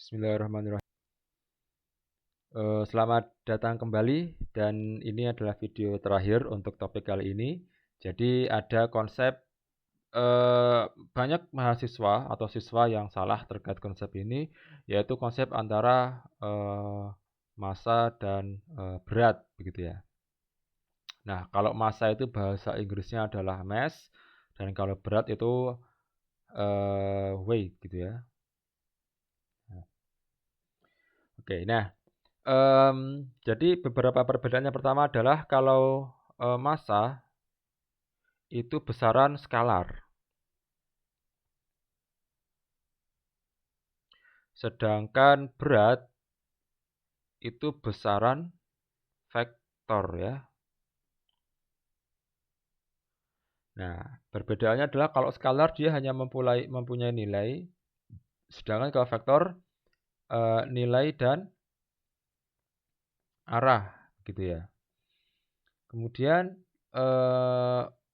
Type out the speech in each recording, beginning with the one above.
Bismillahirrahmanirrahim. Selamat datang kembali dan ini adalah video terakhir untuk topik kali ini. Jadi ada konsep, banyak mahasiswa atau siswa yang salah terkait konsep ini, yaitu konsep antara, massa dan, berat begitu ya. Nah, kalau massa itu bahasa Inggrisnya adalah mass dan kalau berat itu, weight gitu ya. Oke, nah, jadi beberapa perbedaannya pertama adalah kalau, massa itu besaran skalar, sedangkan berat itu besaran vektor ya. Nah, perbedaannya adalah kalau skalar dia hanya mempunyai nilai, sedangkan kalau vektor, nilai dan arah gitu ya. Kemudian,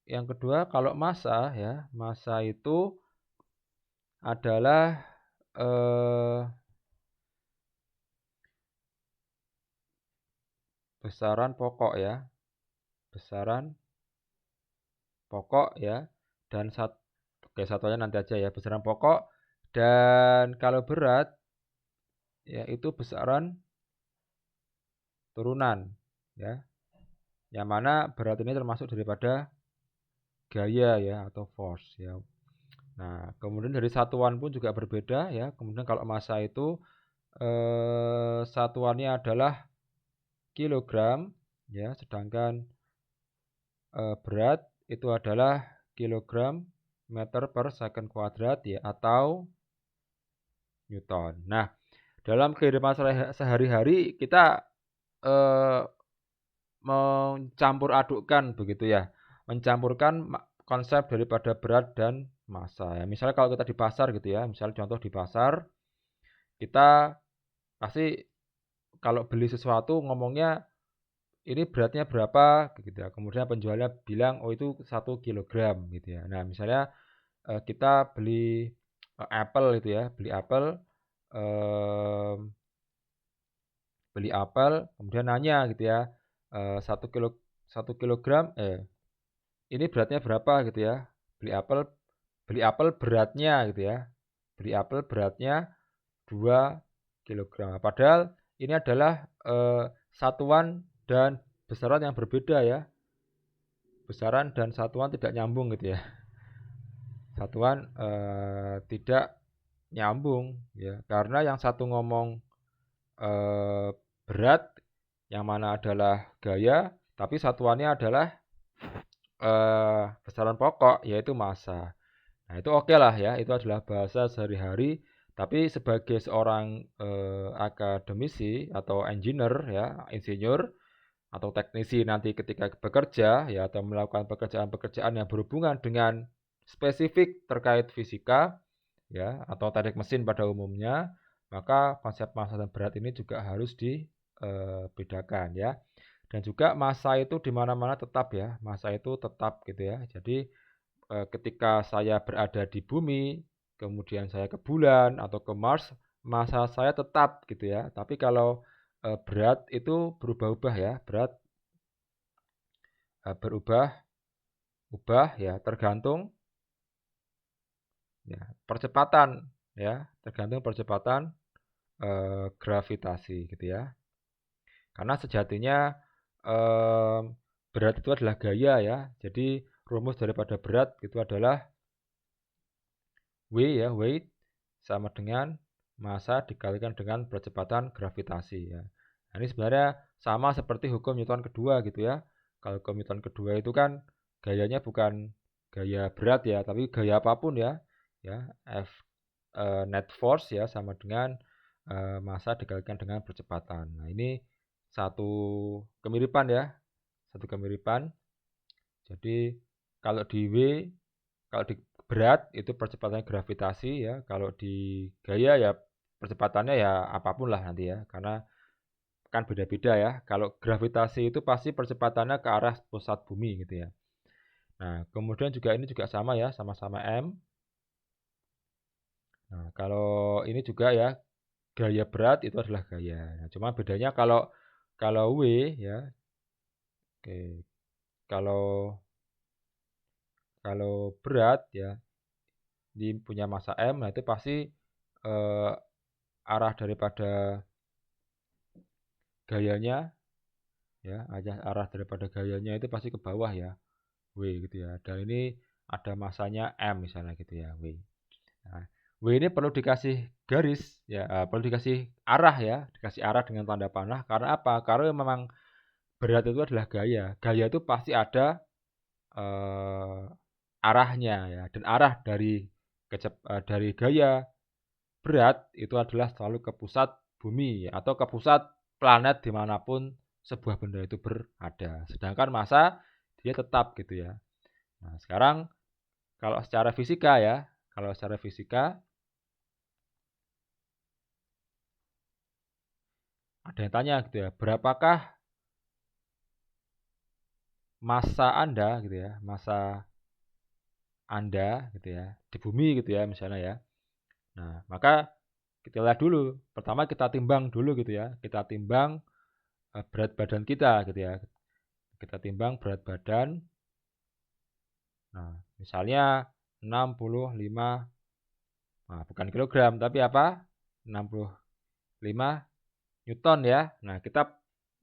yang kedua kalau massa ya, massa itu adalah, besaran pokok ya, besaran pokok ya, dan oke satuannya nanti aja ya, besaran pokok dan kalau berat ya itu besaran turunan ya, yang mana berat ini termasuk daripada gaya ya atau force ya. Nah, kemudian dari satuan pun juga berbeda ya. Kemudian kalau massa itu satuannya adalah kilogram ya, sedangkan berat itu adalah kilogram meter per second kuadrat ya atau newton. Nah, dalam kehidupan sehari-hari kita eh, mencampur adukkan begitu ya, mencampurkan konsep daripada berat dan massa ya. Misalnya kalau kita di pasar gitu ya, misalnya contoh di pasar, kita pasti kalau beli sesuatu ngomongnya ini beratnya berapa gitu ya. Kemudian penjualnya bilang oh itu 1 kilogram gitu ya. Nah, misalnya kita beli apel gitu ya, mmm, beli apel kemudian nanya gitu ya, 1 kilogram ini beratnya berapa gitu ya, beli apel beli apel beratnya gitu ya, beli apel beratnya 2 kilogram. Padahal ini adalah, satuan dan besaran yang berbeda ya, besaran dan satuan tidak nyambung gitu ya. Satuan, tidak nyambung ya, karena yang satu ngomong, berat, yang mana adalah gaya, tapi satuannya adalah, besaran pokok yaitu massa. Nah, itu oke lah ya, itu adalah bahasa sehari-hari, tapi sebagai seorang, akademisi atau engineer ya, insinyur atau teknisi nanti ketika bekerja ya atau melakukan pekerjaan-pekerjaan yang berhubungan dengan spesifik terkait fisika ya atau teknik mesin pada umumnya, maka konsep massa dan berat ini juga harus dibedakan ya. Dan juga massa itu di mana-mana tetap ya, massa itu tetap gitu ya. Jadi ketika saya berada di bumi, kemudian saya ke bulan atau ke Mars, massa saya tetap gitu ya. Tapi kalau berat itu berubah-ubah ya, berat berubah ya tergantung ya percepatan ya, tergantung percepatan gravitasi gitu ya. Karena sejatinya berat itu adalah gaya ya. Jadi rumus daripada berat itu adalah W ya, weight sama dengan massa dikalikan dengan percepatan gravitasi ya. Nah, ini sebenarnya sama seperti hukum Newton kedua gitu ya. Kalau hukum Newton kedua itu kan gayanya bukan gaya berat ya, tapi gaya apapun ya. Ya, F net force ya sama dengan massa dikalikan dengan percepatan. Nah, ini satu kemiripan ya, satu kemiripan. Jadi kalau di W, kalau di berat itu percepatannya gravitasi ya, kalau di gaya ya percepatannya ya apapun lah nanti ya, karena kan beda-beda ya. Kalau gravitasi itu pasti percepatannya ke arah pusat bumi gitu ya. Nah, kemudian juga ini juga sama ya, sama-sama M. Nah, kalau ini juga ya, gaya berat itu adalah gaya. Nah, cuma bedanya kalau W ya, oke, kalau kalau berat ya, di punya massa M, nah itu pasti eh, arah daripada gayanya ya, arah daripada gayanya itu pasti ke bawah ya, W gitu ya. Dan ini ada massanya M misalnya gitu ya, W. Nah, W ini perlu dikasih garis ya, perlu dikasih arah ya, dikasih arah dengan tanda panah. Karena apa? Karena memang berat itu adalah gaya. Gaya itu pasti ada eh, arahnya ya, dan arah dari gaya berat itu adalah selalu ke pusat bumi ya, atau ke pusat planet dimanapun sebuah benda itu berada. Sedangkan massa dia tetap gitu ya. Nah, sekarang kalau secara fisika ya, kalau secara fisika ada yang tanya gitu ya, berapakah massa Anda gitu ya, massa Anda gitu ya, di bumi gitu ya misalnya ya. Nah, maka kita lihat dulu. Pertama kita timbang dulu gitu ya. Kita timbang berat badan kita gitu ya. Kita timbang berat badan. Nah, misalnya 65, nah bukan kilogram tapi apa? 65 Newton ya. Nah, kita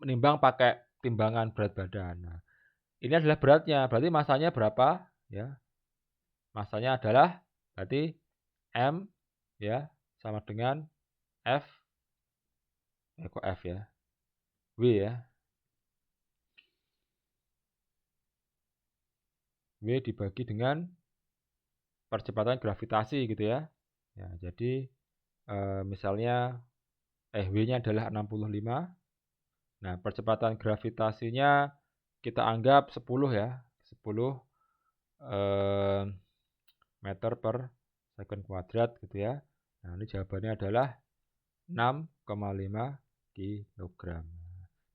menimbang pakai timbangan berat badan. Nah, ini adalah beratnya. Berarti masanya berapa? Ya, masanya adalah berarti M ya sama dengan F, kok F ya? W ya. W dibagi dengan percepatan gravitasi gitu ya. Ya, jadi misalnya W-nya adalah 65. Nah, percepatan gravitasinya kita anggap 10 ya. 10 eh, meter per second kuadrat gitu ya. Nah, ini jawabannya adalah 6,5 kilogram.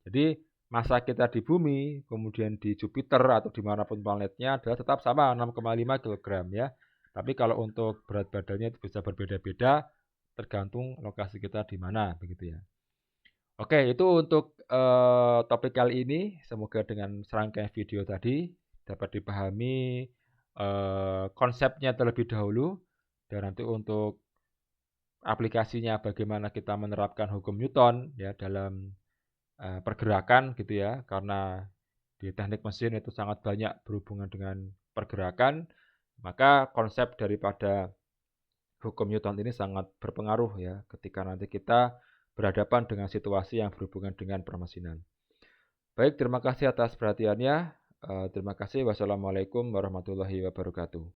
Jadi massa kita di bumi, kemudian di Jupiter atau dimanapun planetnya adalah tetap sama 6,5 kilogram ya. Tapi kalau untuk berat badannya itu bisa berbeda-beda tergantung lokasi kita di mana begitu ya. Oke, itu untuk topik kali ini. Semoga dengan serangkaian video tadi dapat dipahami konsepnya terlebih dahulu, dan nanti untuk aplikasinya bagaimana kita menerapkan hukum Newton ya dalam pergerakan gitu ya, karena di teknik mesin itu sangat banyak berhubungan dengan pergerakan, maka konsep daripada hukum Newton ini sangat berpengaruh ya ketika nanti kita berhadapan dengan situasi yang berhubungan dengan permesinan. Baik, terima kasih atas perhatiannya. Terima kasih. Wassalamualaikum warahmatullahi wabarakatuh.